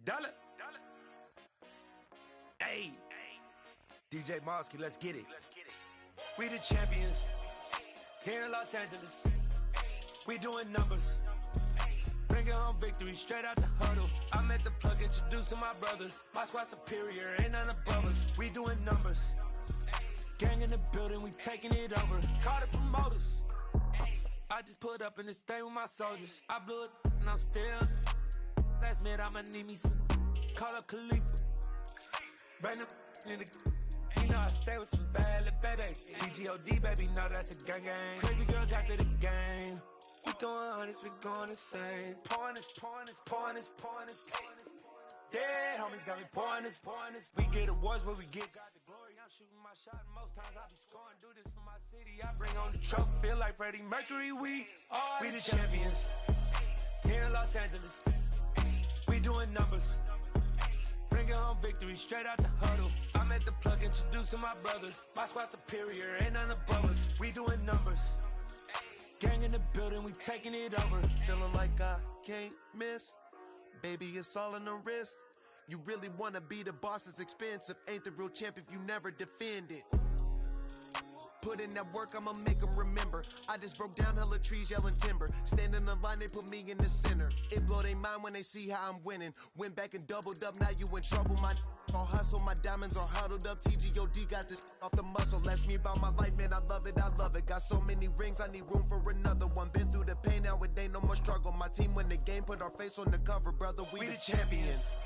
Dollar. Hey, DJ Mosky, let's get it. We the champions here in Los Angeles. We doing numbers. Bringing home victory straight out the huddle. I'm at the plug, introduced to my brother. My squad superior, ain't none above us. We doing numbers. Gang in the building, we taking it over. Call the promoters. I just put up in this thing with my soldiers. I blew it and I'm still. Last minute I'ma need me some. Call up Khalifa. Bring them in the. You know I stay with some bad little babies. TGOD baby, know that's a gang gang. Crazy girls after the game. We throwing hundreds, we going insane. Pouring this. Yeah, homies got me pouring this. We get awards where we get got the glory. I'm shooting my shot and most times I be scoring. Do this for my city. I bring on the trophy. Feel like Freddie Mercury. We the champions here in Los Angeles. We doing numbers. Bringing home victory straight out the huddle. I'm at the plug, introduced to my brother. My squad superior, ain't none above us. We doing numbers. Gang in the building, we taking it over. Feeling like I can't miss. Baby, it's all in the wrist. You really wanna be the boss, it's expensive. Ain't the real champ if you never defend it. Put in that work, I'ma make them remember. I just broke down hella trees, yelling timber. Stand in the line, they put me in the center. It blow their mind when they see how I'm winning. Went back and doubled up, now you in trouble. My all hustle, my diamonds are huddled up. TGOD got this off the muscle. Ask me about my life, man, I love it. Got so many rings, I need room for another one. Been through the pain, now it ain't no more struggle. My team win the game, put our face on the cover, brother. We the champions.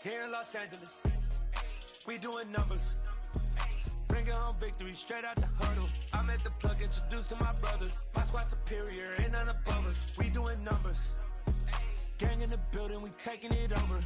Here in Los Angeles, we doing numbers. Bringing home victory straight out the huddle. I'm at the plug, introduced to my brother. My squad superior, ain't none above us. We doing numbers. Gang in the building, we taking it over.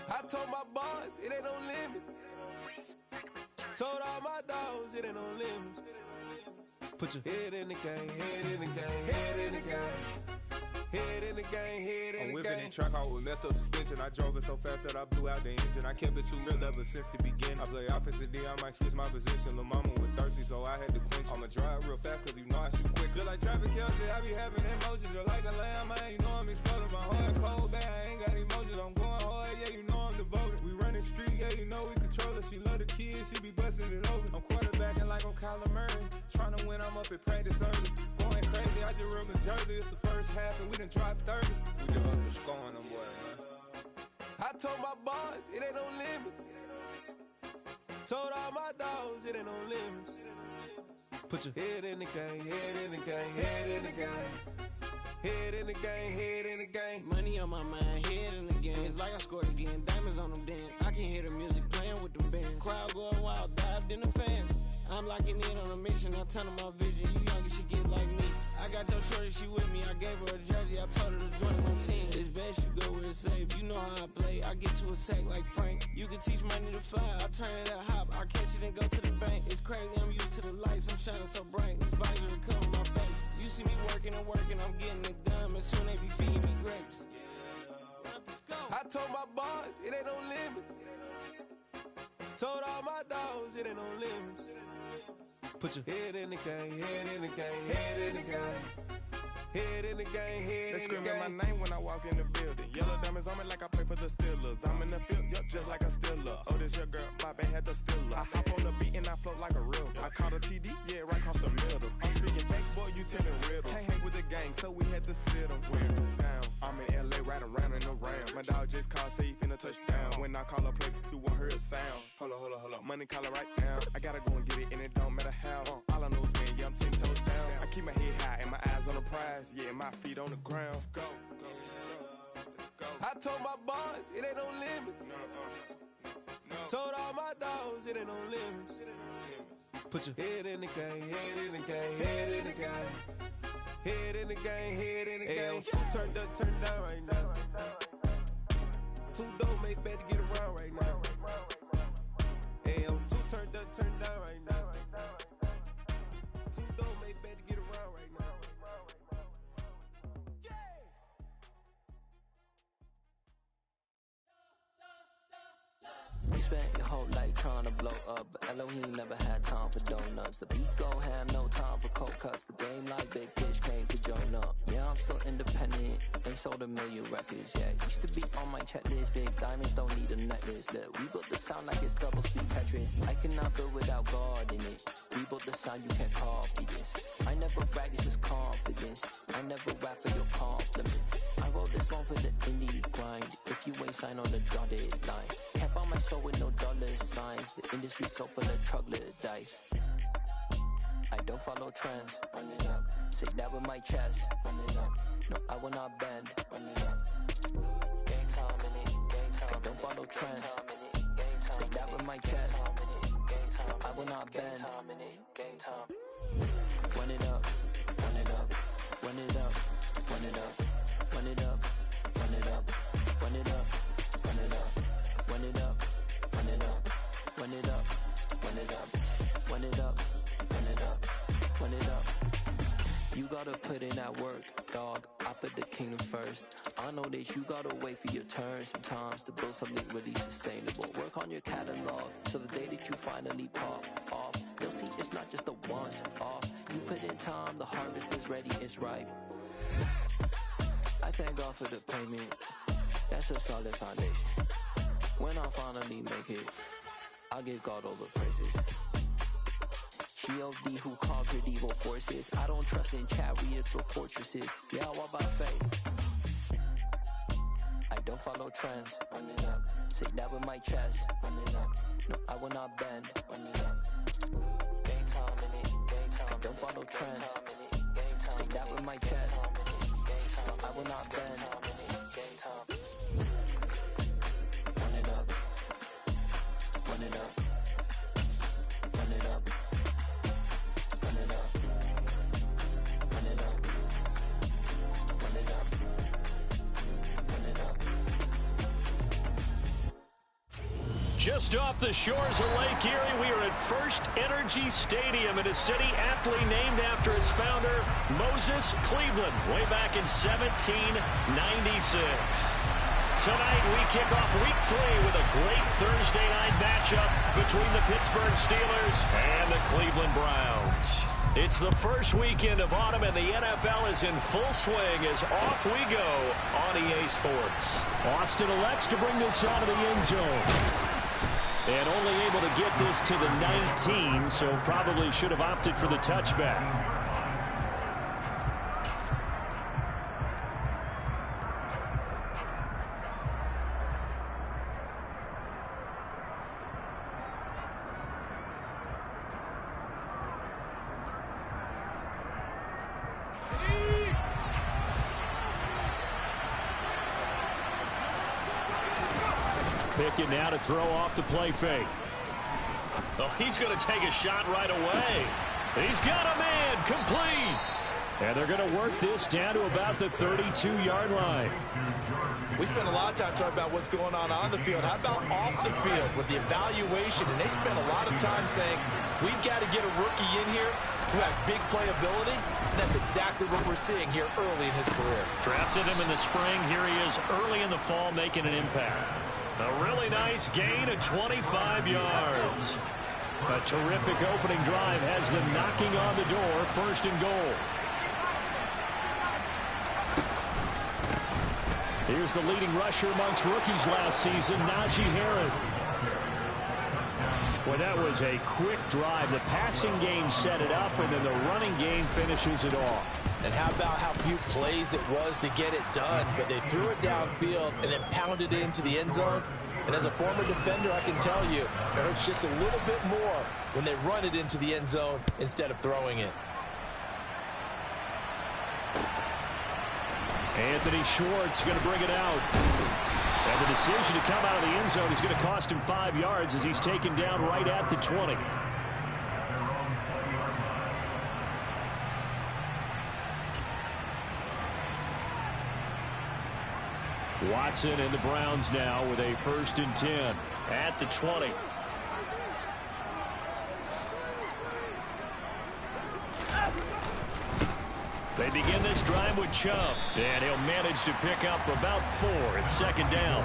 I told my boys, it ain't no limits. Told all my dogs, it ain't no limits. Put your head in the game, head in the game, head in the game. Head in the game, head in the game. I'm whipping the track out with messed up suspension. I drove it so fast that I blew out the engine. I kept it too real ever since the beginning. I play offensive D, I might switch my position. Lil' mama was thirsty, so I had to quench. I'ma drive real fast, cause you know I shoot quick. Just like traffic Kelsey, I be having emotions. Just like a lamb, man, you know I'm exploding. My heart cold, bad, I ain't got emotions. I'm going hard, yeah, you know I'm devoted. We running streets, yeah, you know we control it. She love the kids, she be busting it over. I'm quarterbacking like I'm Kyler Murray. Trying to win, I'm up at practice early. Going crazy, I just real Jersey. It's the first half and we done dropped 30. We just up to scoring them boys, man. I told my boys, it ain't no limits. Told all my dogs, it ain't no limits. Put your head in the game, head in the game, head in the game. Head in the game, head in the game. Money on my mind, head in the game. It's like I scored again, diamonds on them dance. I can hear the music playing with them bands. Crowd going wild, dived in the fans. I'm locking in on a mission, I tell her my vision. You young and she get like me. I got your shorty, she with me. I gave her a jersey, I told her to join my team. It's best you go where it's safe. You know how I play, I get to a sack like Frank. You can teach money to fly, I turn it up hop. I catch it and go to the bank. It's crazy, I'm used to the lights, I'm shining so bright. This visor to cover my face. You see me working and working, I'm getting it done. And soon they be feeding me grapes. I told my boys, it ain't no limits. Told all my dogs, it ain't no limits. Put your head in the game, head in the game, head in the game. Head in the game, head in the game. They screaming my name when I walk in the building. Yellow diamonds on me like I play for the Steelers. I'm in the field, yup, just like a Steeler. Oh, this your girl, my band had the Steeler. I hop on the beat and I float like a river. I caught a TD, yeah, right across the middle. I'm speaking facts, boy, you telling riddles. Can't hang with the gang, so we had to sit them down. I'm in LA, riding around and around. My dog just called, say he finna touch down. When I call a play, you won't hear a sound. Hold up, money calling right now. I gotta go and get it, and it don't matter how. All I know is, man, yeah, I'm 10 toes down. I keep my head high and my eyes on the prize. Yeah, my feet on the ground. Let's go. I told my boys, it ain't no limits. Told all my dogs, it ain't no limits. Put your head in the game, head in the game, head in the game. Head in the game, head in the game. Turned up, turned down right now. Too dope, make better get around right now. Hey, I'm too turned up, turned down right now. Too dope, make better get around right now. You spent your whole life trying to blow up, but Elohim never had time for donuts. The beat go ham, no time for cold cuts. The game like Big Pitch came to join up. Yeah, I'm still independent, ain't sold a million records. Yeah, used to be on my checklist. Big diamonds don't need a necklace. Look, we built the sound like it's double speed Tetris. I cannot build without God in it. We built the sound, you can't copy this. I never brag, it's just confidence. I never rap for your compliments. I wrote this one for the indie grind. If you ain't signed on the dotted line, can't buy my soul with no dollar signs. The industry so full of troglodytes. I don't follow trends. Run it up. Say that with my chest. Run it up. No, I will not bend. Run it up. Gang time in it. Gang time. I don't follow trends. Say that with my chest. I will not bend. Gang time. Run it up. Run it up. Run it up. Run it up. Run it up. Run it up. Run it up. Run it up. Run it up. Run it up. Run it up. Run it up. Run it up. Run it up. Run it up. You gotta put in that work, dog. I put the kingdom first. I know that you gotta wait for your turn sometimes to build something really sustainable. Work on your catalog so the day that you finally pop off, you'll see it's not just a once off. You put in time, the harvest is ready, it's ripe. I thank God for the payment. That's a solid foundation. When I finally make it, I'll give God all the praises. G.O.D. who conquered evil forces. I don't trust in chariots or fortresses. Yeah, I walk by faith. I don't follow trends. Run it up. Say that with my chest. Run it up. No, I will not bend. Run it up. Gang time in it. Gang time. I don't follow trends. Say that with my chest. No, I will not bend. Gang time. Run it up. Run it up. Run it up. Run it up. Run it up. Run it up. Run it up. Just off the shores of Lake Erie, we are at First Energy Stadium in a city aptly named after its founder, Moses Cleveland, way back in 1796. Tonight, we kick off Week 3 with a great Thursday night matchup between the Pittsburgh Steelers and the Cleveland Browns. It's the first weekend of autumn, and the NFL is in full swing as off we go on EA Sports. Austin elects to bring this out of the end zone. And only able to get this to the 19, so probably should have opted for the touchback. Pickett now to throw off the play fake. Oh, he's going to take a shot right away. He's got a man, complete. And they're going to work this down to about the 32-yard line. We spent a lot of time talking about what's going on the field. How about off the field with the evaluation? And they spent a lot of time saying, we've got to get a rookie in here who has big playability. And that's exactly what we're seeing here early in his career. Drafted him in the spring. Here he is early in the fall making an impact. A really nice gain of 25 yards. A terrific opening drive has them knocking on the door, first and goal. Here's the leading rusher amongst rookies last season, Najee Harris. Well, that was a quick drive. The passing game set it up, and then the running game finishes it off. And how about how few plays it was to get it done, but they threw it downfield and then pounded it into the end zone. And as a former defender, I can tell you, it hurts just a little bit more when they run it into the end zone instead of throwing it. Anthony Schwartz going to bring it out. And the decision to come out of the end zone is going to cost him 5 yards as he's taken down right at the 20. Watson and the Browns now with a 1st and 10 at the 20. They begin this drive with Chubb, and he'll manage to pick up about 4 at 2nd down.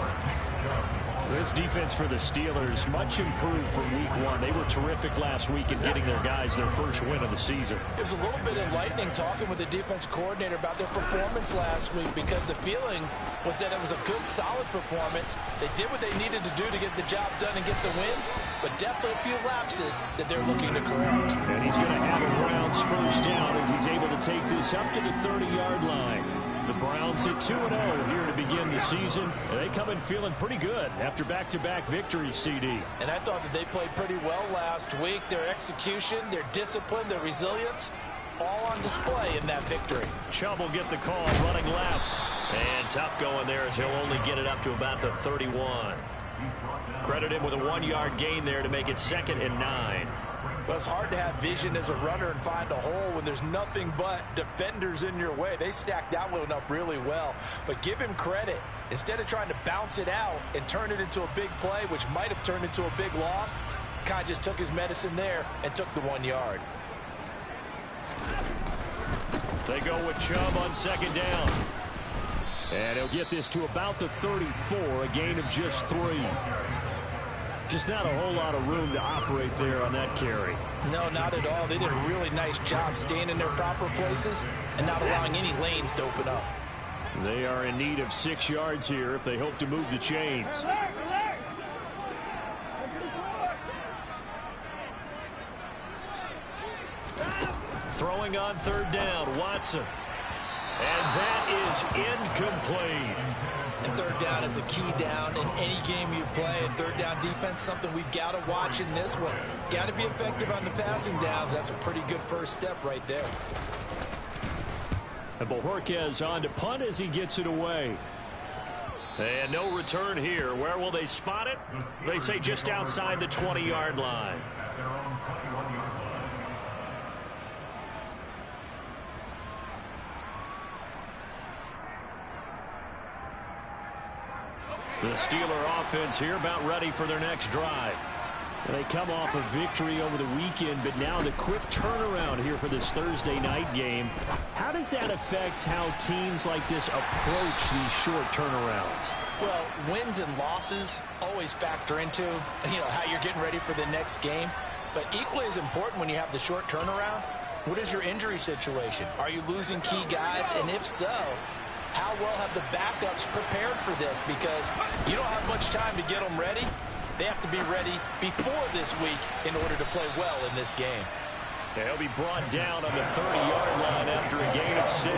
This defense for the Steelers, much improved from week 1. They were terrific last week in getting their guys their first win of the season. It was a little bit enlightening talking with the defense coordinator about their performance last week, because the feeling was that it was a good, solid performance. They did what they needed to do to get the job done and get the win, but definitely a few lapses that they're looking to correct. And he's going to have a Browns 1st down as he's able to take this up to the 30-yard line. The Browns at 2-0 here to begin the season. They come in feeling pretty good after back-to-back victories, CD. And I thought that they played pretty well last week. Their execution, their discipline, their resilience, all on display in that victory. Chubb will get the call running left. And tough going there as he'll only get it up to about the 31. Credit him with a 1-yard gain there to make it 2nd and 9. Well, it's hard to have vision as a runner and find a hole when there's nothing but defenders in your way. They stacked that one up really well. But give him credit. Instead of trying to bounce it out and turn it into a big play, which might have turned into a big loss, kind of just took his medicine there and took the 1 yard. They go with Chubb on 2nd down. And he'll get this to about the 34, a gain of just 3. Just not a whole lot of room to operate there on that carry. No, not at all. They did a really nice job staying in their proper places and not allowing any lanes to open up. They are in need of 6 yards here if they hope to move the chains. Throwing on 3rd down, Watson. And that is incomplete. And 3rd down is a key down in any game you play. And 3rd down defense, something we've got to watch in this one. Got to be effective on the passing downs. That's a pretty good first step right there. And Bojorquez on to punt as he gets it away. And no return here. Where will they spot it? They say just outside the 20-yard line. The Steeler offense here about ready for their next drive. And they come off a victory over the weekend, but now the quick turnaround here for this Thursday night game. How does that affect how teams like this approach these short turnarounds? Well, wins and losses always factor into, how you're getting ready for the next game. But equally as important when you have the short turnaround, what is your injury situation? Are you losing key guys? And if so, how well have the backups prepared for this? Because you don't have much time to get them ready. They have to be ready before this week in order to play well in this game. He'll be brought down on the 30-yard line after a gain of 6.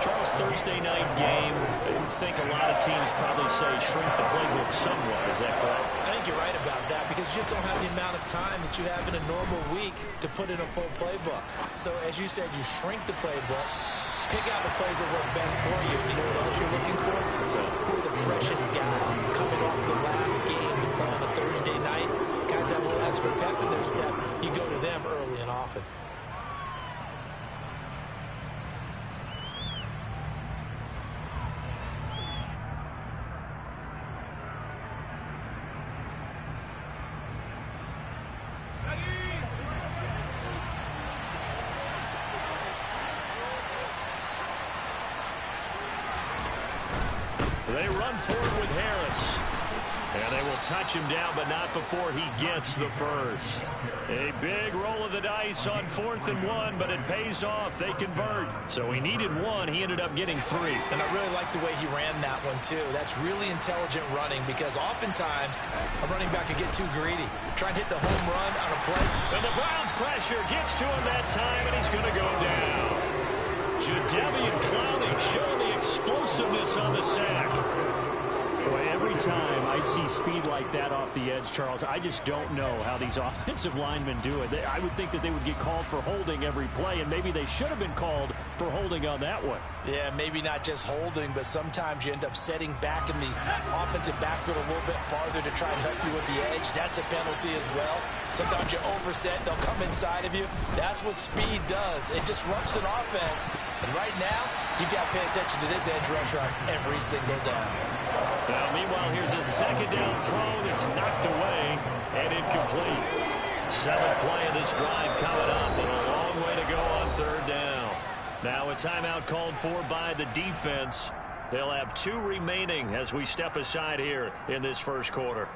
Charles, Thursday night game, I think a lot of teams probably say shrink the playbook somewhat. Is that correct? I think you're right about that, because you just don't have the amount of time that you have in a normal week to put in a full playbook. So as you said, you shrink the playbook. Pick out the plays that work best for you. You know what else you're looking for? So who are the freshest guys coming off the last game to play on a Thursday night? Guys have a little extra pep in their step. You go to them early and often. They run forward with Harris. And they will touch him down, but not before he gets the first. A big roll of the dice on 4th and 1, but it pays off. They convert. So he needed 1. He ended up getting 3. And I really like the way he ran that one, too. That's really intelligent running, because oftentimes a running back can get too greedy. Try and hit the home run on a play. And the Browns pressure gets to him that time, and he's going to go down. Jadeveon Clowney showing the explosiveness on the sack. Boy, every time I see speed like that off the edge, Charles, I just don't know how these offensive linemen do it. I would think that they would get called for holding every play, and maybe they should have been called for holding on that one. Yeah, maybe not just holding, but sometimes you end up setting back in the offensive backfield a little bit farther to try and help you with the edge. That's a penalty as well. Sometimes you overset, they'll come inside of you. That's what speed does. It disrupts an offense. And right now, you've got to pay attention to this edge rusher on every single down. Now, meanwhile, here's a second down throw that's knocked away and incomplete. 7th play of this drive coming up, and a long way to go on 3rd down. Now a timeout called for by the defense. They'll have 2 remaining as we step aside here in this first quarter.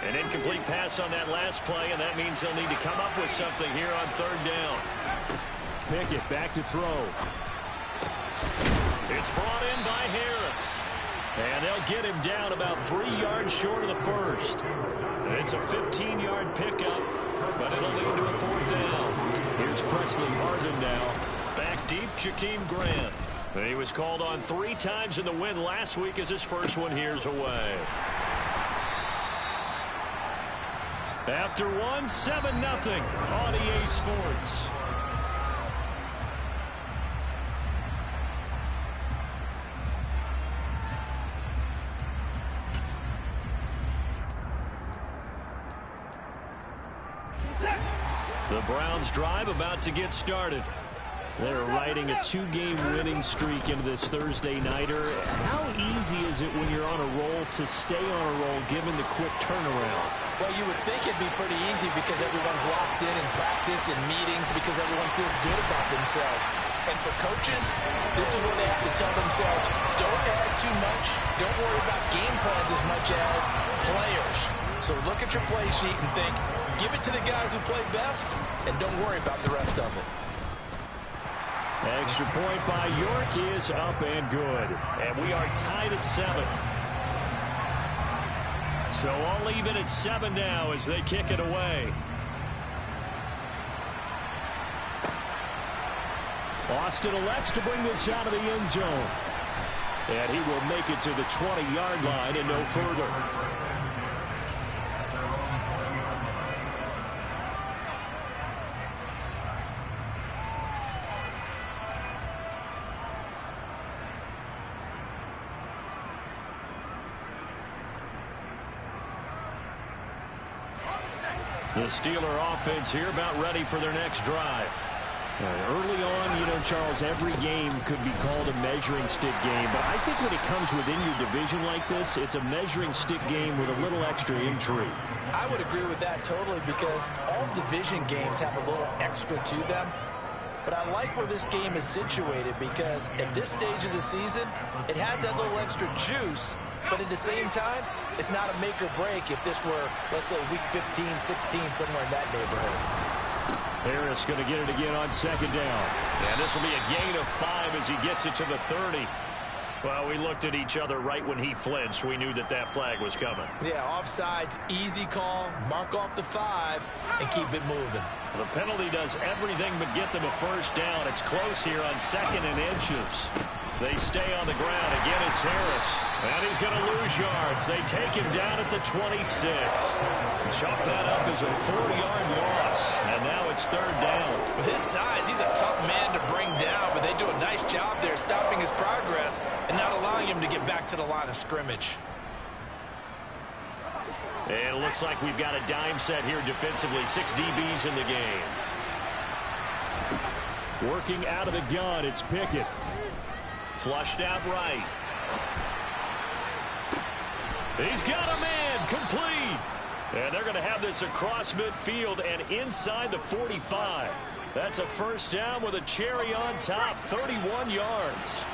An incomplete pass on that last play, and that means they'll need to come up with something here on 3rd down. Pickett back to throw. It's brought in by Harris. And they'll get him down about 3 yards short of the first. It's a 15-yard pickup, but it'll lead to a 4th down. Here's Presley Harvin now. Back deep, Jakeem Grant. He was called on 3 times in the win last week as his first one here's away. After 1, 7-0 on EA Sports. The Browns drive about to get started. They're riding a 2-game winning streak into this Thursday nighter. How easy is it when you're on a roll to stay on a roll given the quick turnaround? Well, you would think it'd be pretty easy because everyone's locked in practice and meetings because everyone feels good about themselves. And for coaches, this is where they have to tell themselves, don't add too much. Don't worry about game plans as much as players. So look at your play sheet and think, give it to the guys who play best, and don't worry about the rest of it. Extra point by York is up and good. And we are tied at 7. So all even at 7 now as they kick it away. Austin elects to bring this out of the end zone. And he will make it to the 20-yard line and no further. The Steeler offense here about ready for their next drive. Early on, Charles, every game could be called a measuring stick game. But I think when it comes within your division like this, it's a measuring stick game with a little extra intrigue. I would agree with that totally because all division games have a little extra to them. But I like where this game is situated because at this stage of the season, it has that little extra juice. But at the same time, it's not a make or break if this were, let's say, week 15, 16, somewhere in that neighborhood. Harris going to get it again on 2nd down. And this will be a gain of 5 as he gets it to the 30. Well, we looked at each other right when he flinched. We knew that flag was coming. Yeah, offsides, easy call, mark off the 5, and keep it moving. The penalty does everything but get them a first down. It's close here on 2nd and inches. They stay on the ground. Again, it's Harris. And he's going to lose yards. They take him down at the 26. Chalk that up as a 4-yard loss. And now it's 3rd down. With his size, he's a tough man to bring down, but they do a nice job there stopping his progress and not allowing him to get back to the line of scrimmage. And it looks like we've got a dime set here defensively. 6 DBs in the game. Working out of the gun, it's Pickett. Flushed out right. He's got a man, complete. And they're going to have this across midfield and inside the 45. That's a first down with a cherry on top, 31 yards.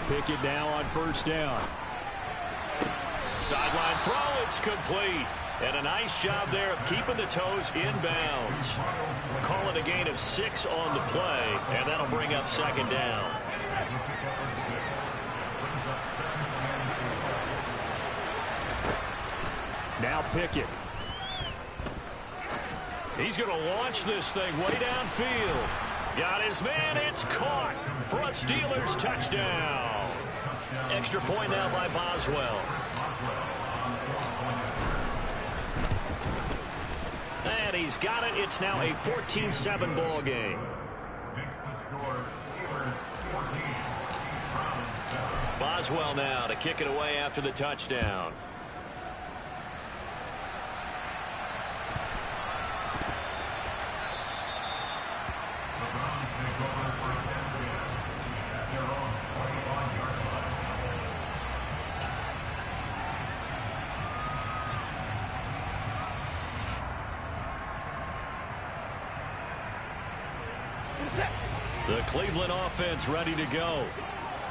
Pickett now on first down. Sideline throw, it's complete. And a nice job there of keeping the toes inbounds. Call it a gain of 6 on the play, and that'll bring up 2nd down. Now Pickett. He's going to launch this thing way downfield. Got his man. It's caught for a Steelers touchdown. Extra point now by Boswell. And he's got it. It's now a 14-7 ball game. Boswell now to kick it away after the touchdown. The Cleveland offense ready to go.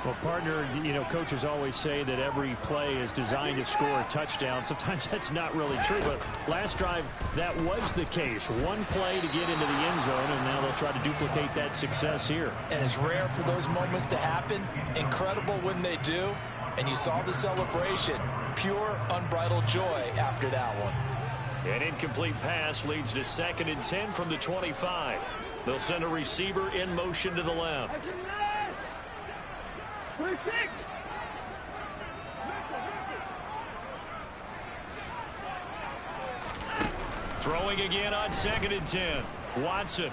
Well, partner, you know, coaches always say that every play is designed to score a touchdown. Sometimes that's not really true, but last drive, that was the case. One play to get into the end zone, and now they'll try to duplicate that success here. And it's rare for those moments to happen. Incredible when they do. And you saw the celebration. Pure, unbridled joy after that one. An incomplete pass leads to 2nd and 10 from the 25. They'll send a receiver in motion to the left. Throwing again on 2nd and 10. Watson.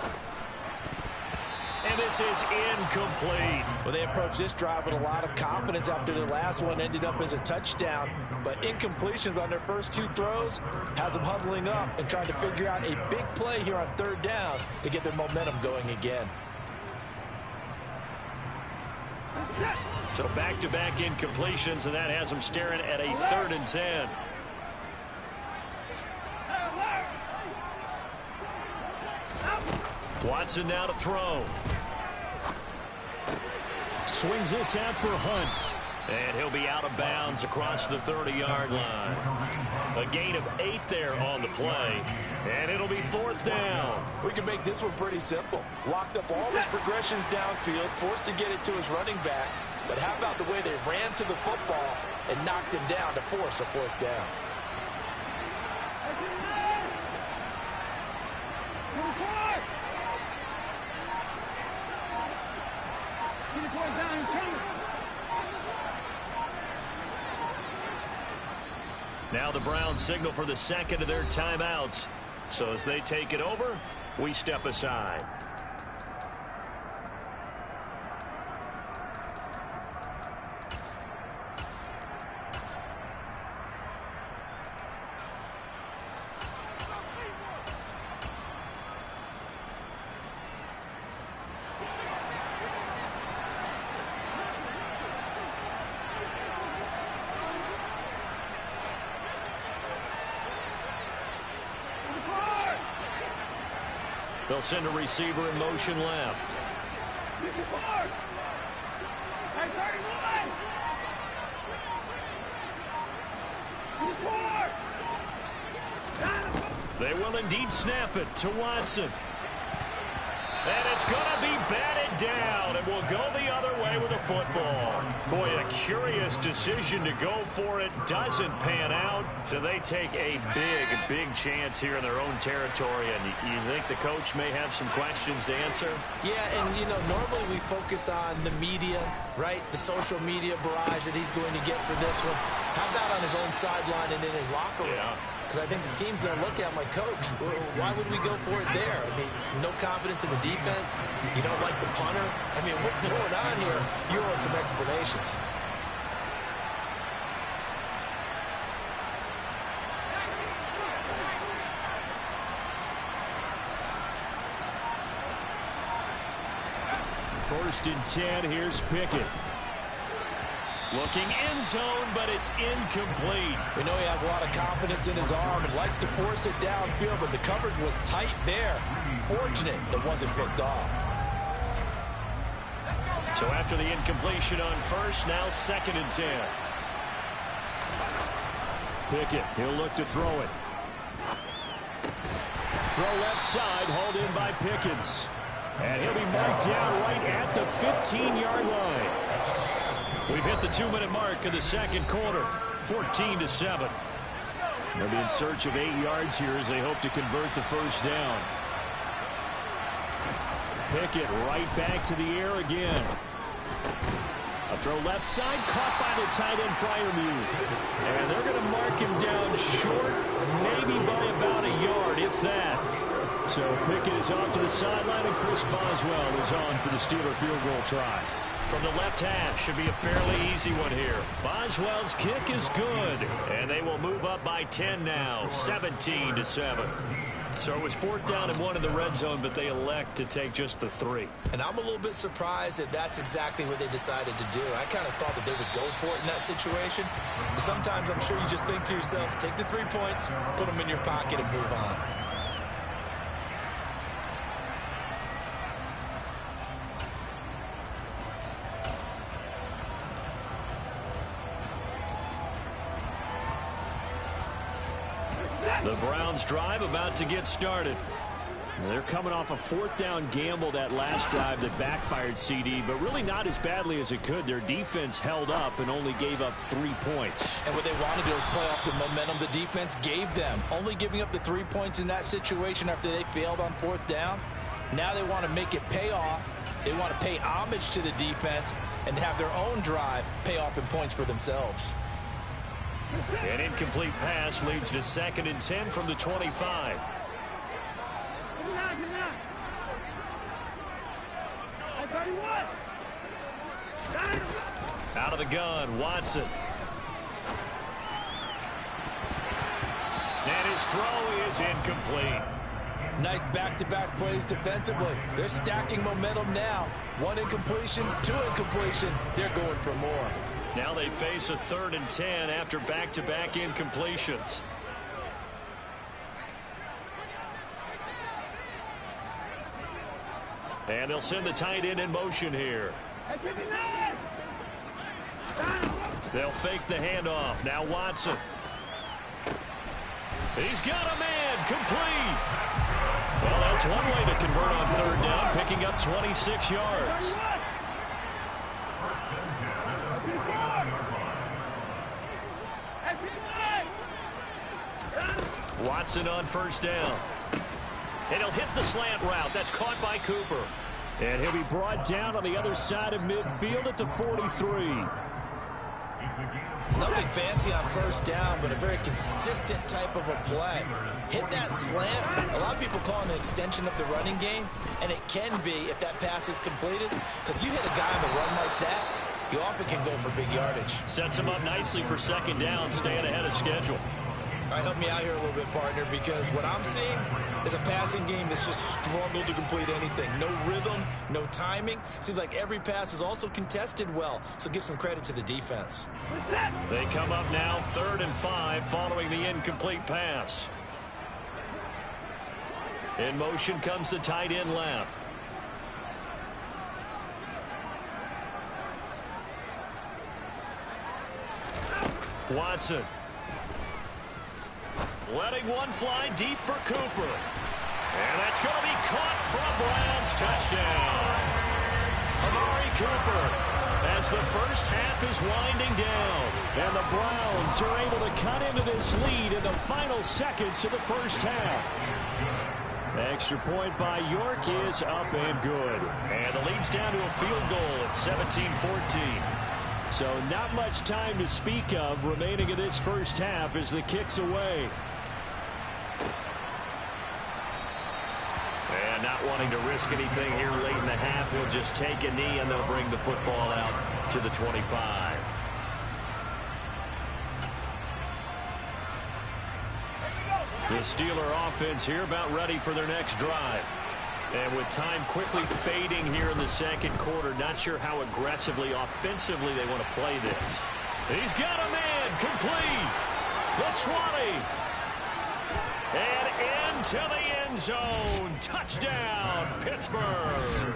And this is incomplete. Well, they approached this drive with a lot of confidence after their last one ended up as a touchdown. But incompletions on their first 2 throws has them huddling up and trying to figure out a big play here on 3rd down to get their momentum going again. So back-to-back incompletions, and that has them staring at a 3rd and 10. Watson now to throw. Swings this out for Hunt. And he'll be out of bounds across the 30-yard line. A gain of 8 there on the play. And it'll be 4th down. We can make this one pretty simple. Locked up all his progressions downfield, forced to get it to his running back. But how about the way they ran to the football and knocked him down to force a 4th down? Now the Browns signal for the 2nd of their timeouts. So as they take it over, we step aside. They'll send a receiver in motion left. They will indeed snap it to Watson. And it's going to be batted down, and will go the other way with the football. Boy, a curious decision to go for it. Doesn't pan out, so they take a big chance here in their own territory. And you think the coach may have some questions to answer? Yeah, and, you know, normally we focus on the media, right? The social media barrage that he's going to get for this one. How about on his own sideline and in his locker room? Yeah. Because I think the team's going to look at my coach. Why would we go for it there? I mean, no confidence in the defense. You don't like the punter. I mean, what's going on here? You owe us some explanations. First and 10, here's Pickett. Looking end zone, but it's incomplete. We know he has a lot of confidence in his arm and likes to force it downfield, but the coverage was tight there. Fortunate it wasn't picked off. So after the incompletion on first, now 2nd and 10. Pickett, he'll look to throw it. Throw left side, hauled in by Pickens. And he'll be marked down right at the 15-yard line. We've hit the 2-minute mark of the second quarter, 14-7. They'll be in search of 8 yards here as they hope to convert the first down. Pickett right back to the air again. A throw left side, caught by the tight end Freiermuth. And they're going to mark him down short, maybe by about a yard, if that. So Pickett is off to the sideline, and Chris Boswell is on for the Steeler field goal try. From the left half, should be a fairly easy one here. Boswell's kick is good, and they will move up by 10 now, 17-7. So it was 4th down and 1 in the red zone, but they elect to take just the 3. And I'm a little bit surprised that that's exactly what they decided to do. I kind of thought that they would go for it in that situation. But sometimes I'm sure you just think to yourself, take the 3 points, put them in your pocket, and move on. The Browns drive about to get started. They're coming off a 4th down gamble that last drive that backfired, CD, but really not as badly as it could. Their defense held up and only gave up 3 points. And what they want to do is play off the momentum the defense gave them. Only giving up the 3 points in that situation after they failed on 4th down. Now they want to make it pay off. They want to pay homage to the defense and have their own drive pay off in points for themselves. An incomplete pass leads to 2nd and 10 from the 25. Out of the gun, Watson. And his throw is incomplete. Nice back-to-back plays defensively. They're stacking momentum now. 1 incompletion, 2 incompletion. They're going for more. Now they face a 3rd and 10 after back-to-back incompletions. And they'll send the tight end in motion here. They'll fake the handoff. Now Watson. He's got a man. Complete. Well, that's one way to convert on 3rd down, picking up 26 yards. Watson on 1st down. And he'll hit the slant route. That's caught by Cooper. And he'll be brought down on the other side of midfield at the 43. Nothing fancy on 1st down, but a very consistent type of a play. Hit that slant. A lot of people call it an extension of the running game, and it can be if that pass is completed, because you hit a guy on the run like that, you often can go for big yardage. Sets him up nicely for 2nd down, staying ahead of schedule. All right, help me out here a little bit, partner, because what I'm seeing is a passing game that's just struggled to complete anything. No rhythm, no timing. Seems like every pass is also contested well, so give some credit to the defense. They come up now 3rd and 5 following the incomplete pass. In motion comes the tight end left. Watson. Letting one fly deep for Cooper. And that's going to be caught for a Browns touchdown. Amari Cooper as the first half is winding down. And the Browns are able to cut into this lead in the final seconds of the first half. Extra point by York is up and good. And the lead's down to a field goal at 17-14. So not much time to speak of remaining in this first half as the kick's away. And not wanting to risk anything here late in the half, he'll just take a knee and they'll bring the football out to the 25. The Steeler offense here about ready for their next drive. And with time quickly fading here in the 2nd quarter, not sure how aggressively, offensively they want to play this. He's got a man, complete. The 20. And into the end zone. Touchdown, Pittsburgh.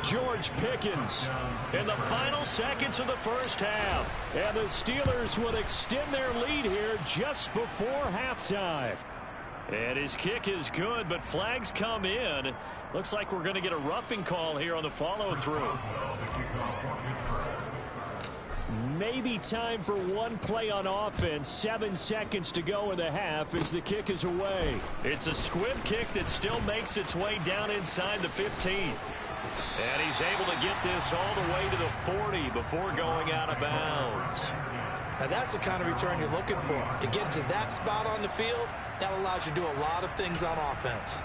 George Pickens In the final seconds of the first half. And the Steelers will extend their lead here just before halftime. And his kick is good, but flags come in. Looks like we're going to get a roughing call here on the follow-through. maybe time for one play on offense. 7 seconds to go in the half as the kick is away. It's a squib kick that still makes its way down inside the 15. And he's able to get this all the way to the 40 before going out of bounds. Now that's the kind of return you're looking for. To get to that spot on the field, that allows you to do a lot of things on offense.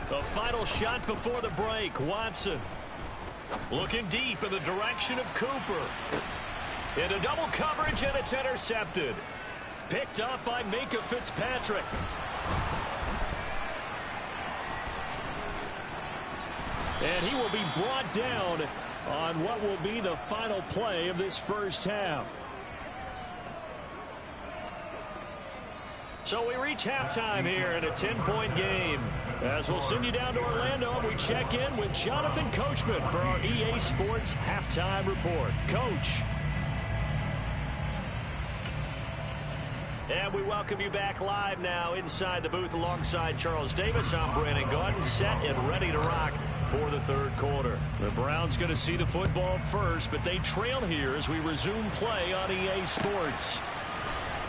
The final shot before the break. Watson looking deep in the direction of Cooper. Into double coverage, and it's intercepted. Picked up by Minkah Fitzpatrick. And he will be brought down on what will be the final play of this first half. So we reach halftime here in a 10-point game. As we'll send you down to Orlando, and we check in with Jonathan Coachman for our EA Sports Halftime Report. Coach. And we welcome you back live now inside the booth alongside Charles Davis. I'm Brandon Gaudin, set and ready to rock for the third quarter. The Browns going to see the football first, but they trail here as we resume play on EA Sports.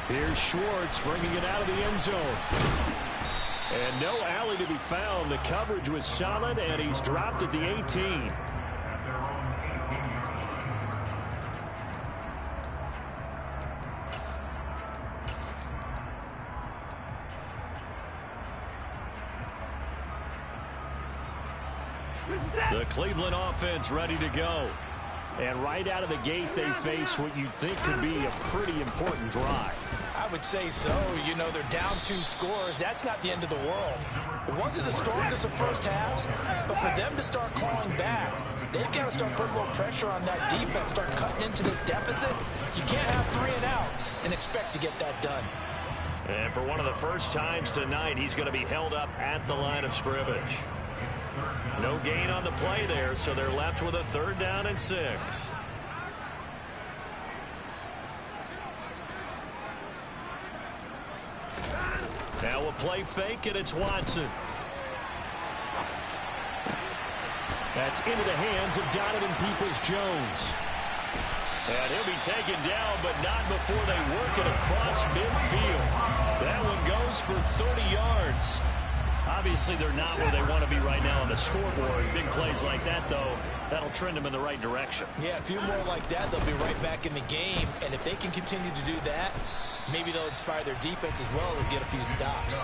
Here's Schwartz bringing it out of the end zone. And no alley to be found. The coverage was solid, and he's dropped at the 18. The Cleveland offense ready to go. And right out of the gate, they face what you think could be a pretty important drive. I would say so. You know, they're down 2 scores. That's not the end of the world. It wasn't the strongest of first halves, but for them to start clawing back, they've got to start putting more pressure on that defense, start cutting into this deficit. You can't have 3 and outs and expect to get that done. And for one of the first times tonight, he's going to be held up at the line of scrimmage. No gain on the play there, so they're left with a 3rd down and 6. Now a play fake, and it's Watson. That's into the hands of Donovan Peoples-Jones. And he'll be taken down, but not before they work it across midfield. That one goes for 30 yards. Obviously, they're not where they want to be right now on the scoreboard. Big plays like that, though, that'll trend them in the right direction. Yeah, a few more like that, they'll be right back in the game. And if they can continue to do that, maybe they'll inspire their defense as well and get a few stops.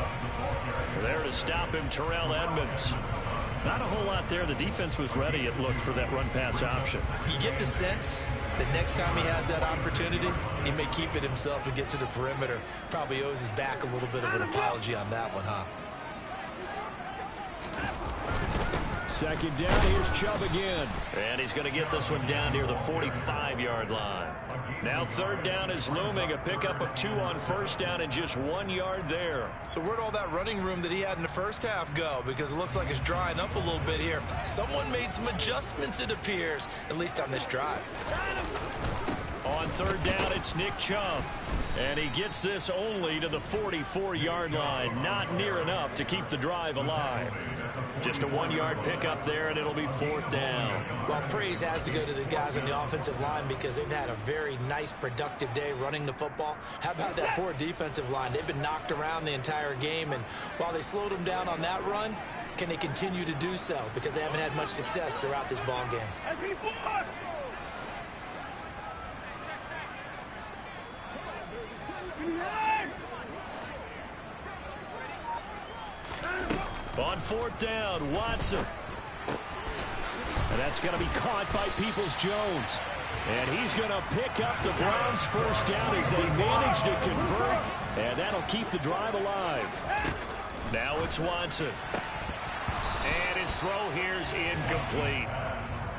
There to stop him, Terrell Edmonds. Not a whole lot there. The defense was ready, it looked, for that run-pass option. You get the sense that next time he has that opportunity, he may keep it himself and get to the perimeter. Probably owes his back a little bit of an apology on that one, huh? Second down, here's Chubb again. And he's going to get this one down near the 45-yard line. Now 3rd down is looming, a pickup of 2 on 1st down and just 1 yard there. So where'd all that running room that he had in the first half go? Because it looks like it's drying up a little bit here. Someone made some adjustments, it appears, at least on this drive. On 3rd down, it's Nick Chubb. And he gets this only to the 44-yard line. Not near enough to keep the drive alive. Just a 1-yard pickup there, and it'll be 4th down. Well, praise has to go to the guys on the offensive line because they've had a very nice, productive day running the football. How about that poor defensive line? They've been knocked around the entire game, and while they slowed them down on that run, can they continue to do so? Because they haven't had much success throughout this ball game. On 4th down, Watson. And that's going to be caught by Peoples-Jones. And he's going to pick up the Browns' 1st down as they manage to convert. And that'll keep the drive alive. Now it's Watson. And his throw here's incomplete.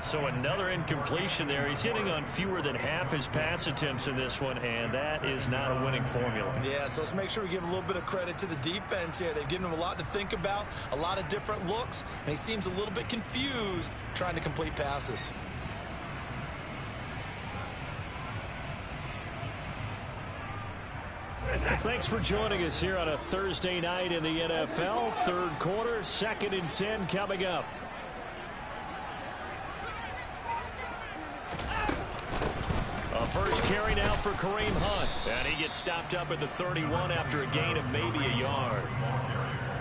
So another incompletion there. He's hitting on fewer than half his pass attempts in this one, and that is not a winning formula. Yeah, so let's make sure we give a little bit of credit to the defense here. They've given him a lot to think about, a lot of different looks, and he seems a little bit confused trying to complete passes. Well, thanks for joining us here on a Thursday night in the NFL. Third quarter, 2nd and 10 coming up. A first carry now for Kareem Hunt. And he gets stopped up at the 31 after a gain of maybe a yard.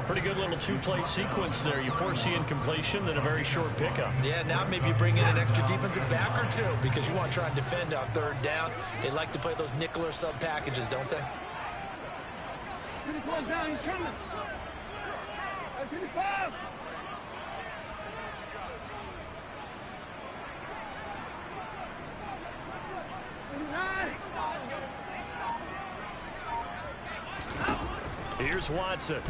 Pretty good little two-play sequence there. You foresee incompletion, then a very short pickup. Yeah, now maybe you bring in an extra defensive back or two because you want to try and defend on third down. They like to play those nickel or sub packages, don't they? Down, he's coming. Here's Watson.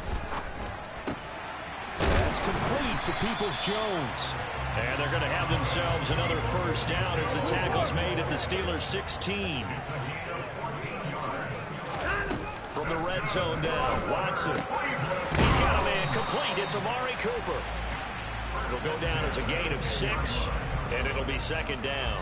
That's complete to Peoples-Jones. And they're going to have themselves another first down as the tackle's made at the Steelers' 16. From the red zone now, Watson. He's got a man complete. It's Amari Cooper. It'll go down as a gain of 6, and it'll be second down.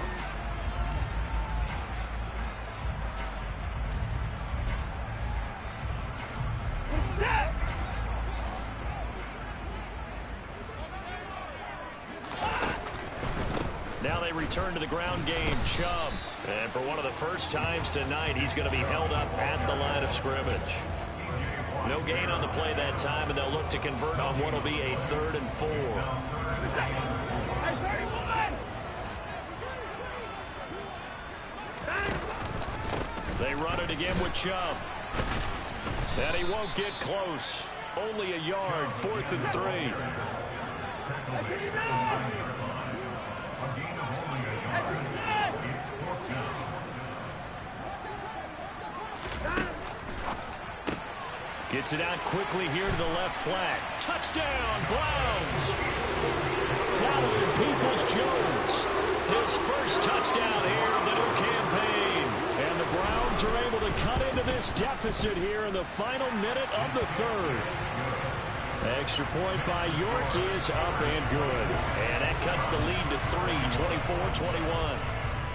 Now they return to the ground game. Chubb. And for one of the first times tonight, he's going to be held up at the line of scrimmage. No gain on the play that time, and they'll look to convert on what will be a 3rd and 4. They run it again with Chubb. And he won't get close. Only a yard, 4th and 3. Gets it out quickly here to the left flat. Touchdown, Browns! Tyler Peoples-Jones. His first touchdown here of the new campaign. And the Browns are able to cut into this deficit here in the final minute of the 3rd. Extra point by York is up and good. And that cuts the lead to 3, 24-21.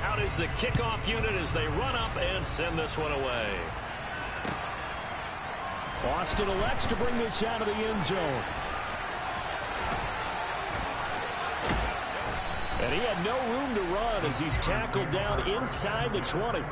Out is the kickoff unit as they run up and send this one away. Austin elects to bring this out of the end zone. And he had no room to run as he's tackled down inside the 20.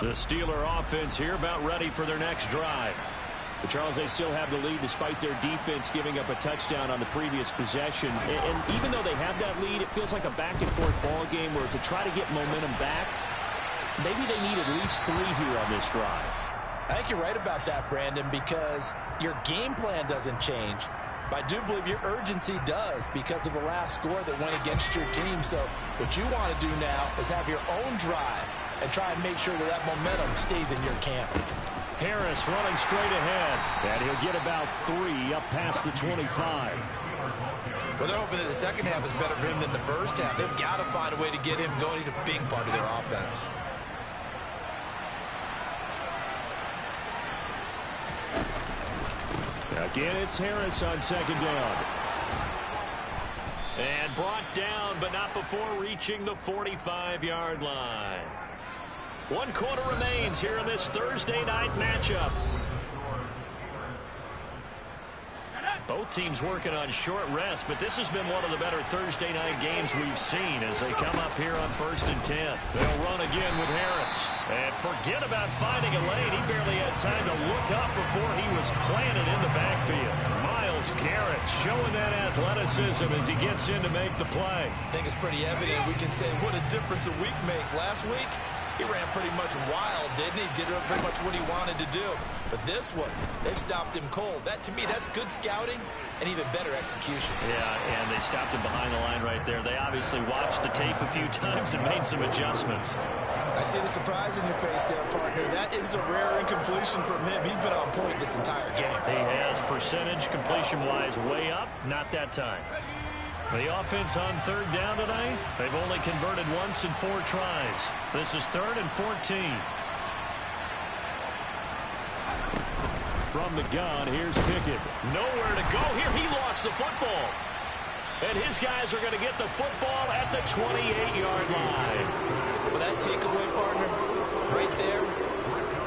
The Steeler offense here about ready for their next drive. But Charles, they still have the lead despite their defense giving up a touchdown on the previous possession. And even though they have that lead, it feels like a back-and-forth ball game where to try to get momentum back, maybe they need at least 3 here on this drive. I think you're right about that, Brandon, because your game plan doesn't change. But I do believe your urgency does because of the last score that went against your team. So what you want to do now is have your own drive and try and make sure that that momentum stays in your camp. Harris running straight ahead, and he'll get about 3 up past the 25. Well, they're hoping that the second half is better for him than the first half. They've got to find a way to get him going. He's a big part of their offense. Again, it's Harris on second down. And brought down, but not before reaching the 45-yard line. 1 quarter remains here in this Thursday night matchup. Both Both teams working on short rest, but this has been one of the better Thursday night games we've seen as they come up here on 1st and 10. They'll run again with Harris. And forget about finding a lane. He barely had time to look up before he was planted in the backfield. Myles Garrett showing that athleticism as he gets in to make the play. I think it's pretty evident. We can say what a difference a week makes. Last week, he ran pretty much wild, didn't he? Did pretty much what he wanted to do. But this one, they've stopped him cold. That, to me, that's good scouting and even better execution. Yeah, and they stopped him behind the line right there. They obviously watched the tape a few times and made some adjustments. I see the surprise in your face there, partner. That is a rare incompletion from him. He's been on point this entire game. He has percentage completion-wise way up. Not that time. The offense on 3rd down tonight, they've only converted once in 4 tries. This is 3rd and 14. From the gun, here's Pickett. Nowhere to go here. He lost the football. And his guys are going to get the football at the 28-yard line. Well, that takeaway, partner, right there,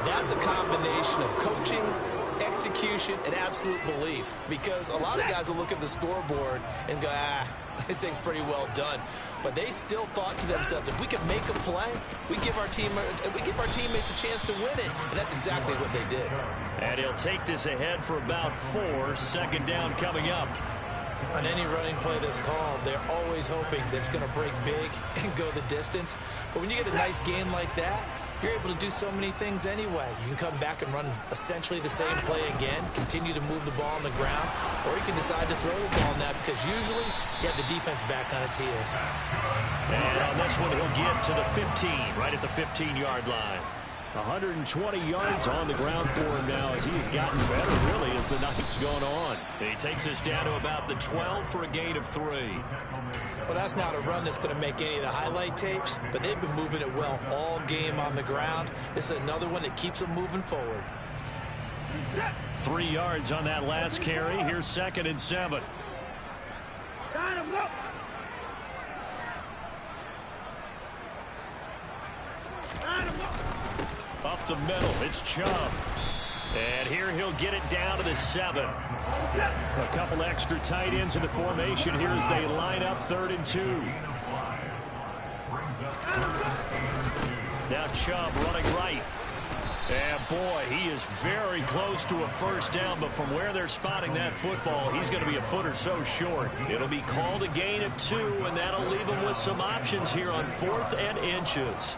that's a combination of coaching, execution, and absolute belief. Because a lot of guys will look at the scoreboard and go, this thing's pretty well done. But they still thought to themselves, if we can make a play, we give our teammates a chance to win it. And that's exactly what they did. And he'll take this ahead for about 4. 2nd down coming up. On any running play that's called, they're always hoping that it's going to break big and go the distance. But when you get a nice game like that, you're able to do so many things anyway. You can come back and run essentially the same play again, continue to move the ball on the ground, or you can decide to throw the ball now because usually you have the defense back on its heels. And on this one, he'll get to the 15, right at the 15-yard line. 120 yards on the ground for him now as he's gotten better, really, as the night's gone on. He takes us down to about the 12 for a gain of 3. Well, that's not a run that's going to make any of the highlight tapes, but they've been moving it well all game on the ground. This is another one that keeps them moving forward. 3 yards on that last carry. Here's 2nd and 7. Got him, go! Up the middle, it's Chubb. And here he'll get it down to the 7. A couple extra tight ends in the formation here as they line up 3rd and 2. Now Chubb running right. And boy, he is very close to a 1st down, but from where they're spotting that football, he's going to be a foot or so short. It'll be called a gain of 2, and that'll leave him with some options here on 4th and inches.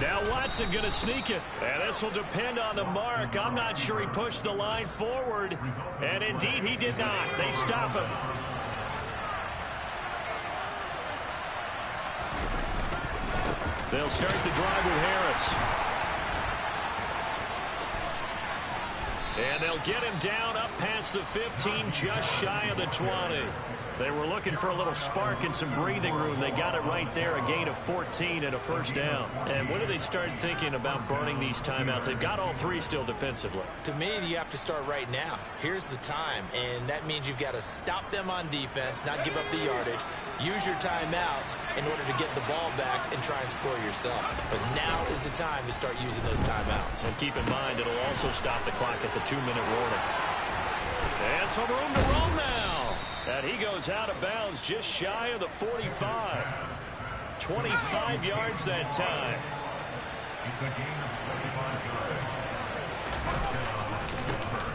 Now Watson going to sneak it. And this will depend on the mark. I'm not sure he pushed the line forward. And indeed he did not. They stop him. They'll start the drive with Harris. And they'll get him down up past the 15, just shy of the 20. They were looking for a little spark and some breathing room. They got it right there, a gain of 14 and a 1st down. And when do they start thinking about burning these timeouts? They've got all 3 still defensively. To me, you have to start right now. Here's the time, and that means you've got to stop them on defense, not give up the yardage, use your timeouts in order to get the ball back and try and score yourself. But now is the time to start using those timeouts. And keep in mind, it'll also stop the clock at the 2-minute warning. And some room to roam now. And he goes out of bounds just shy of the 45. 25 yards that time.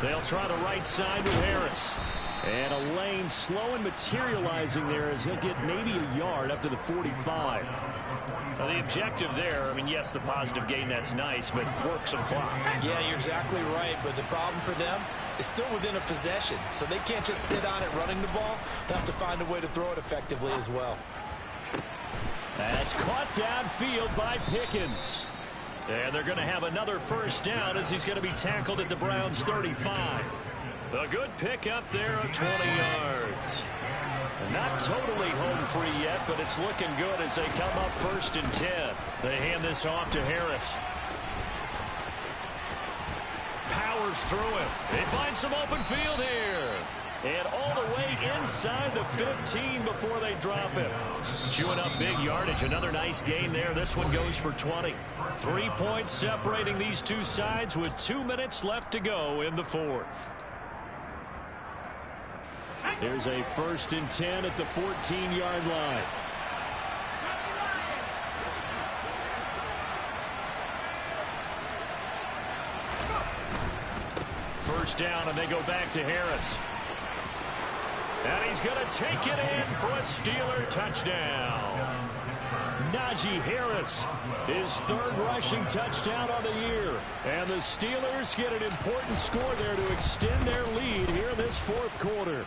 They'll try the right side with Harris. And a lane slow and materializing there as he'll get maybe a yard up to the 45. Now the objective there, I mean, yes, the positive gain, that's nice, but work some clock. Yeah, you're exactly right, but the problem for them is still within a possession, so they can't just sit on it running the ball. They'll have to find a way to throw it effectively as well. That's caught downfield by Pickens. And they're going to have another 1st down as he's going to be tackled at the Browns' 35. A good pick up there of 20 yards. Not totally home free yet, but it's looking good as they come up 1st and 10. They hand this off to Harris. Powers through it. They find some open field here. And all the way inside the 15 before they drop it. Chewing up big yardage. Another nice gain there. This one goes for 20. 3 points separating these two sides with 2 minutes left to go in the fourth. Here's a 1st and 10 at the 14-yard line. First down, and they go back to Harris. And he's going to take it in for a Steeler touchdown. Najee Harris, his 3rd rushing touchdown on the year. And the Steelers get an important score there to extend their lead here in this 4th quarter.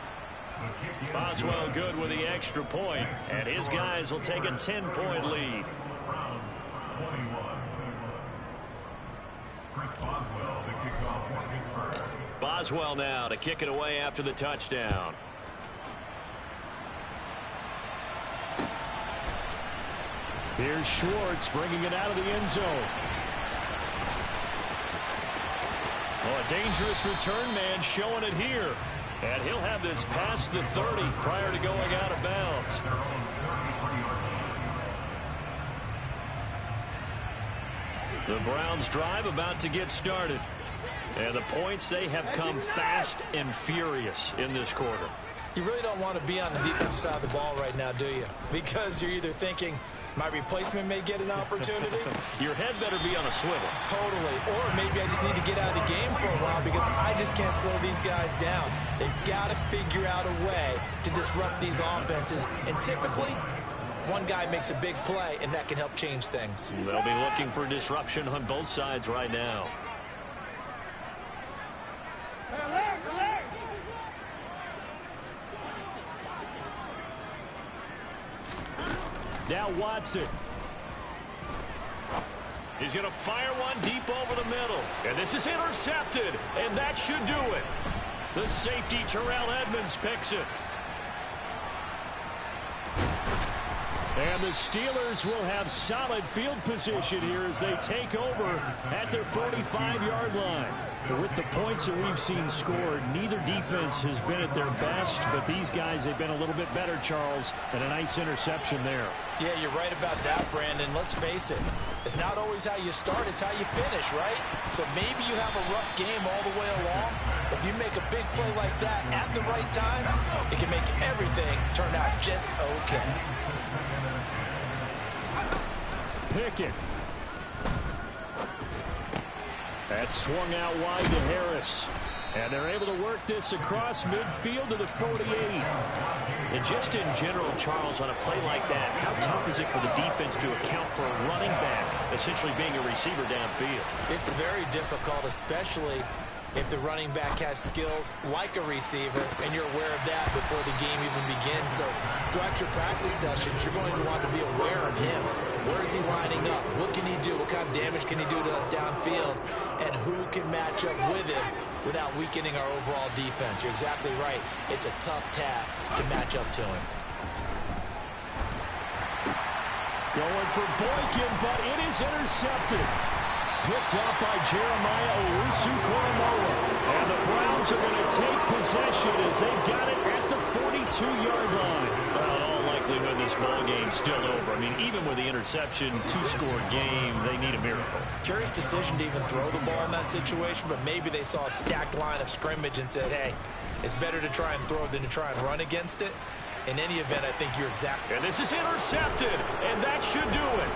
Boswell good with the extra point, and his guys will take a 10-point lead. Boswell now to kick it away after the touchdown. Here's Schwartz bringing it out of the end zone. Oh, a dangerous return man showing it here. And he'll have this past the 30 prior to going out of bounds. The Browns drive about to get started. And the points, they have come fast and furious in this quarter. You really don't want to be on the defensive side of the ball right now, do you? Because you're either thinking, my replacement may get an opportunity. Your head better be on a swivel. Totally. Or maybe I just need to get out of the game for a while because I just can't slow these guys down. They've got to figure out a way to disrupt these offenses. And typically, one guy makes a big play, and that can help change things. They'll be looking for disruption on both sides right now. Now Watson. He's going to fire one deep over the middle. And this is intercepted. And that should do it. The safety, Terrell Edmonds, picks it. And the Steelers will have solid field position here as they take over at their 45-yard line. With the points that we've seen scored, neither defense has been at their best, but these guys have been a little bit better, Charles, and a nice interception there. Yeah, you're right about that, Brandon. Let's face it. It's not always how you start, it's how you finish, right? So maybe you have a rough game all the way along. If you make a big play like that at the right time, it can make everything turn out just okay. Pickett. That's swung out wide to Harris. And they're able to work this across midfield to the 48. And just in general, Charles, on a play like that, how tough is it for the defense to account for a running back essentially being a receiver downfield? It's very difficult, especially if the running back has skills like a receiver, and you're aware of that before the game even begins. So throughout your practice sessions, you're going to want to be aware of him. Where is he lining up? What can he do? What kind of damage can he do to us downfield? And who can match up with him without weakening our overall defense? You're exactly right. It's a tough task to match up to him. Going for Boykin, but it is intercepted. Picked up by Jeremiah Owusu-Koramoah. And the Browns are going to take possession as they've got it at the 42-yard line. Well, in all likelihood, this ball game's still over. I mean, even with the interception, two-score game, they need a miracle. Curious decision to even throw the ball in that situation, but maybe they saw a stacked line of scrimmage and said, hey, it's better to try and throw than to try and run against it. In any event, I think you're exactly. And this is intercepted, and that should do it.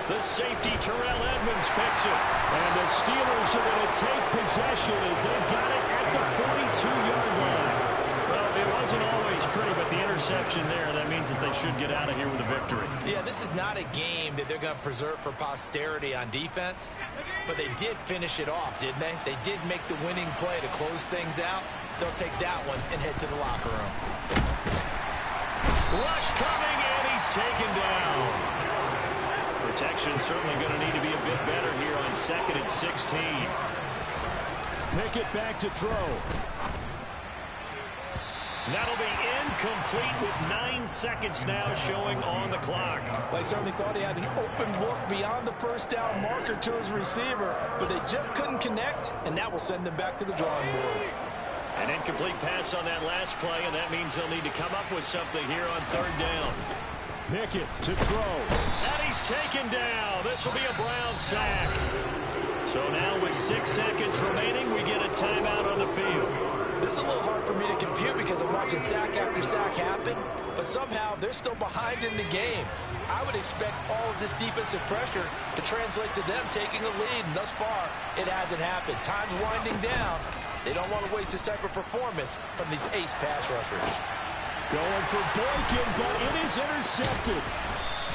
The safety, Terrell Edmonds, picks it. And the Steelers are going to take possession as they've got it at the 42-yard line. Well, it wasn't always pretty, but the interception there, that means that they should get out of here with a victory. Yeah, this is not a game that they're going to preserve for posterity on defense, but they did finish it off, didn't they? They did make the winning play to close things out. They'll take that one and head to the locker room. Rush coming, and he's taken down. Protection certainly going to need to be a bit better here on 2nd and 16. Pickett back to throw. That'll be incomplete with 9 seconds now showing on the clock. They certainly thought he had an open look beyond the first down marker to his receiver, but they just couldn't connect, and that will send them back to the drawing board. An incomplete pass on that last play, and that means they'll need to come up with something here on third down. Pickett to throw. And he's taken down. This will be a Brown sack. So now with 6 seconds remaining, we get a timeout on the field. This is a little hard for me to compute because I'm watching sack after sack happen, but somehow they're still behind in the game. I would expect all of this defensive pressure to translate to them taking a lead, and thus far, it hasn't happened. Time's winding down. They don't want to waste this type of performance from these ace pass rushers. Going for Boykin, but it is intercepted.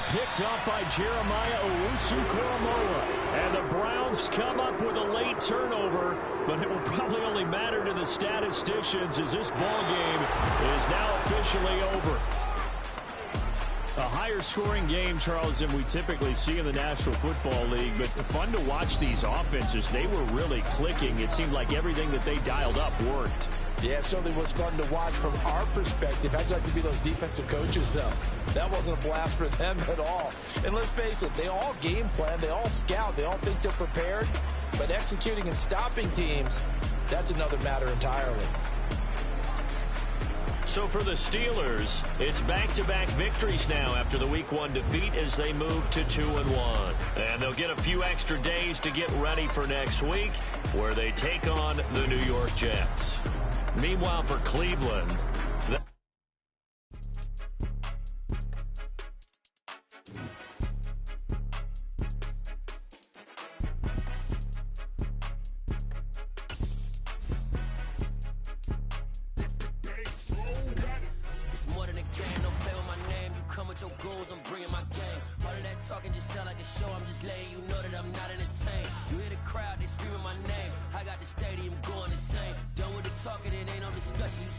Picked up by Jeremiah Owusu-Koramoah. And the Browns come up with a late turnover, but it will probably only matter to the statisticians as this ball game is now officially over. A higher scoring game, Charles, than we typically see in the National Football League, but fun to watch these offenses. They were really clicking. It seemed like everything that they dialed up worked. Yeah, it certainly was fun to watch from our perspective. How'd you like to be those defensive coaches, though? That wasn't a blast for them at all. And let's face it, they all game plan, they all scout, they all think they're prepared, but executing and stopping teams, that's another matter entirely. So for the Steelers, it's back-to-back victories now after the Week 1 defeat as they move to 2-1. And they'll get a few extra days to get ready for next week, where they take on the New York Jets. Meanwhile, for Cleveland, your goals, I'm bringing my game. All of that talking just sound like a show. I'm just letting you know that I'm not entertained. You hear the crowd, they screaming my name. I got the stadium going insane. Done with the talking, it ain't no discussion. You